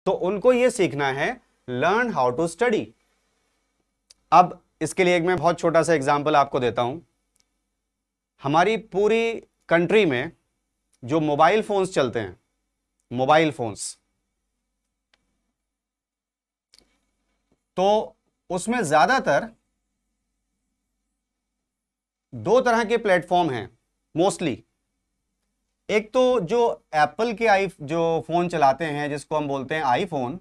तो उनको ये सीखना है लर्न हाउ टू स्टडी। अब इसके लिए एक मैं बहुत छोटा सा एग्जांपल आपको देता हूं। हमारी पूरी कंट्री में जो मोबाइल फोन्स चलते हैं, मोबाइल फोन्स, तो उसमें ज्यादातर दो तरह के प्लेटफॉर्म हैं मोस्टली। एक तो जो एप्पल के जो फोन चलाते हैं जिसको हम बोलते हैं आईफोन,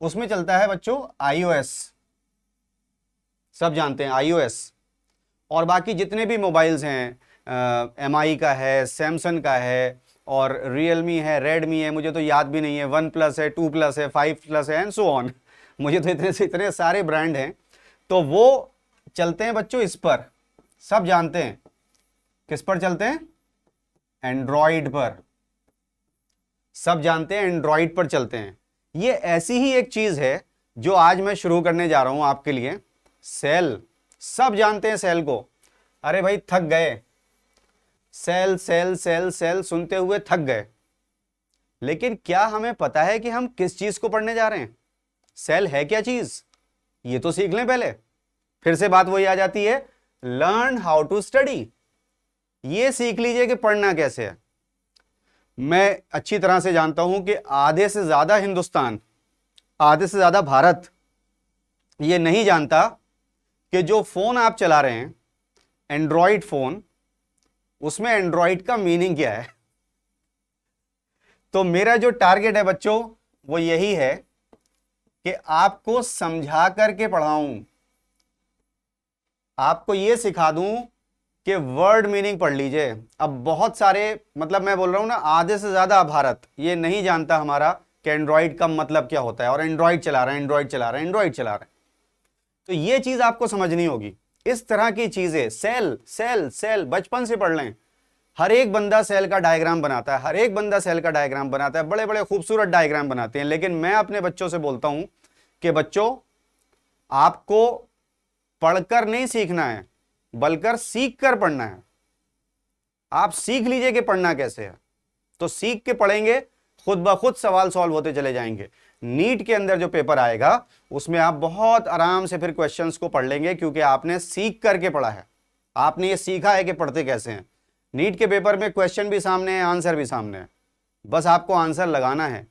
उसमें चलता है बच्चों iOS, सब जानते हैं iOS। और बाकी जितने भी मोबाइल्स हैं, MI का है, सैमसंग का है, और रियलमी है, रेडमी है, मुझे तो याद भी नहीं है, OnePlus है, 2+ है, 5+ है, एंड सो ऑन। मुझे तो इतने से इतने सारे ब्रांड हैं। तो वो चलते हैं बच्चों इस पर, सब जानते हैं किस पर चलते हैं, एंड्रॉइड पर। सब जानते हैं एंड्रॉइड पर चलते हैं। ये ऐसी ही एक चीज है जो आज मैं शुरू करने जा रहा हूं आपके लिए, सेल। सब जानते हैं सेल को। अरे भाई थक गए, सेल सेल सेल सेल सुनते हुए थक गए। लेकिन क्या हमें पता है कि हम किस चीज को पढ़ने जा रहे हैं? सेल है क्या चीज, ये तो सीख लें पहले। फिर से बात वही आ जाती है, लर्न हाउ टू स्टडी। ये सीख लीजिए कि पढ़ना कैसे है। मैं अच्छी तरह से जानता हूं कि आधे से ज्यादा हिंदुस्तान, आधे से ज्यादा भारत ये नहीं जानता कि जो फोन आप चला रहे हैं एंड्रॉइड फोन, उसमें एंड्रॉइड का मीनिंग क्या है। तो मेरा जो टारगेट है बच्चों वो यही है कि आपको समझा करके पढ़ाऊं, आपको यह सिखा दूं कि वर्ड मीनिंग पढ़ लीजिए। अब बहुत सारे, मतलब मैं बोल रहा हूं ना, आधे से ज्यादा भारत ये नहीं जानता हमारा कि एंड्रॉइड का मतलब क्या होता है, और एंड्रॉइड चला रहे हैं, एंड्रॉइड चला रहे हैं, एंड्रॉइड चला रहे हैं। तो ये चीज आपको समझनी होगी। इस तरह की चीजें, सेल सेल सेल बचपन से पढ़ लें। हर एक बंदा सेल का डायग्राम बनाता है, हर एक बंदा सेल का डायग्राम बनाता है, बड़े बड़े खूबसूरत डायग्राम बनाते हैं। लेकिन मैं अपने बच्चों से बोलता हूं कि बच्चों, आपको पढ़कर नहीं सीखना है, बल्कि सीख कर पढ़ना है। आप सीख लीजिए कि पढ़ना कैसे है, तो सीख के पढ़ेंगे, खुद ब खुद सवाल सॉल्व होते चले जाएंगे। नीट के अंदर जो पेपर आएगा उसमें आप बहुत आराम से फिर क्वेश्चंस को पढ़ लेंगे, क्योंकि आपने सीख करके पढ़ा है, आपने ये सीखा है कि पढ़ते कैसे हैं। नीट के पेपर में क्वेश्चन भी सामने है, आंसर भी सामने है, बस आपको आंसर लगाना है।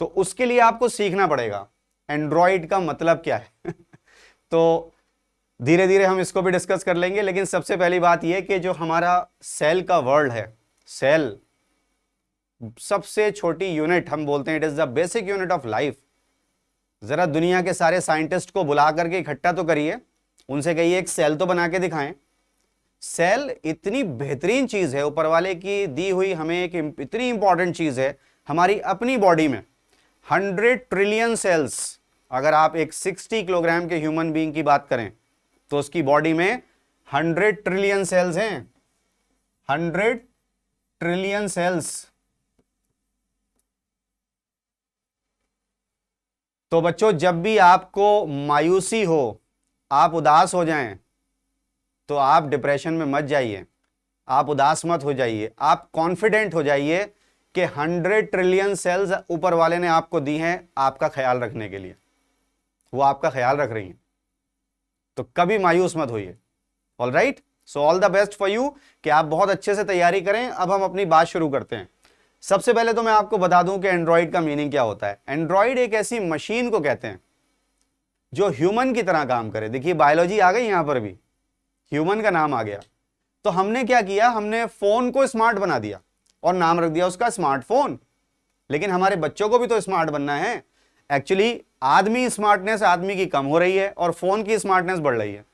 तो उसके लिए आपको सीखना पड़ेगा एंड्रॉइड का मतलब क्या है। तो धीरे धीरे हम इसको भी डिस्कस कर लेंगे। लेकिन सबसे पहली बात यह कि जो हमारा सेल का वर्ल्ड है, सेल सबसे छोटी यूनिट हम बोलते हैं, it is the basic unit of life. जरा दुनिया के सारे साइंटिस्ट को बुला करके इकट्ठा तो करिए, उनसे कहिए एक सेल तो बना के दिखाएं। सेल इतनी बेहतरीन चीज है, ऊपर वाले की दी हुई हमें एक इतनी इंपॉर्टेंट चीज है। हमारी अपनी बॉडी में 100 ट्रिलियन सेल्स, अगर आप एक 60 किलोग्राम के ह्यूमन बीइंग की बात करें तो उसकी बॉडी में 100 ट्रिलियन सेल्स हैं, 100 ट्रिलियन सेल्स। तो बच्चों, जब भी आपको मायूसी हो, आप उदास हो जाएं, तो आप डिप्रेशन में मत जाइए, आप उदास मत हो जाइए, आप कॉन्फिडेंट हो जाइए कि 100 ट्रिलियन सेल्स ऊपर वाले ने आपको दी हैं आपका ख्याल रखने के लिए, वो आपका ख्याल रख रही हैं। तो कभी मायूस मत होइए। All right, so all the best for you, कि आप बहुत अच्छे से तैयारी करें। अब हम अपनी बात शुरू करते हैं। सबसे पहले तो मैं आपको बता दूं कि एंड्रॉइड का मीनिंग क्या होता है। एंड्रॉइड एक ऐसी मशीन को कहते हैं जो ह्यूमन की तरह काम करे। देखिए बायोलॉजी आ गई, यहां पर भी ह्यूमन का नाम आ गया। तो हमने क्या किया, हमने फोन को स्मार्ट बना दिया और नाम रख दिया उसका स्मार्टफोन। लेकिन हमारे बच्चों को भी तो स्मार्ट बनना है। एक्चुअली आदमी स्मार्टनेस आदमी की कम हो रही है और फोन की स्मार्टनेस बढ़ रही है।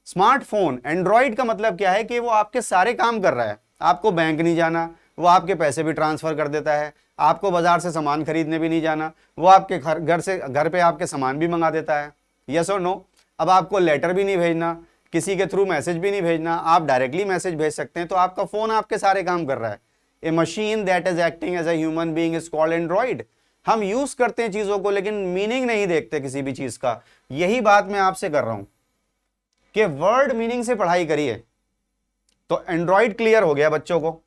स्मार्टफोन, एंड्रॉइड का मतलब क्या है कि वो आपके सारे काम कर रहा है। आपको बैंक नहीं जाना, वो आपके पैसे भी ट्रांसफर कर देता है। आपको बाजार से सामान खरीदने भी नहीं जाना, वो आपके घर पे आपके सामान भी मंगा देता है। यस और नो। अब आपको लेटर भी नहीं भेजना, किसी के थ्रू मैसेज भी नहीं भेजना, आप डायरेक्टली मैसेज भेज सकते हैं। तो आपका फोन आपके सारे काम कर रहा है। A machine that is acting as a human being is called android. हम यूज करते हैं चीजों को, लेकिन मीनिंग नहीं देखते किसी भी चीज का। यही बात मैं आपसे कर रहा हूं कि वर्ड मीनिंग से पढ़ाई करिए। तो एंड्रॉइड क्लियर हो गया बच्चों को।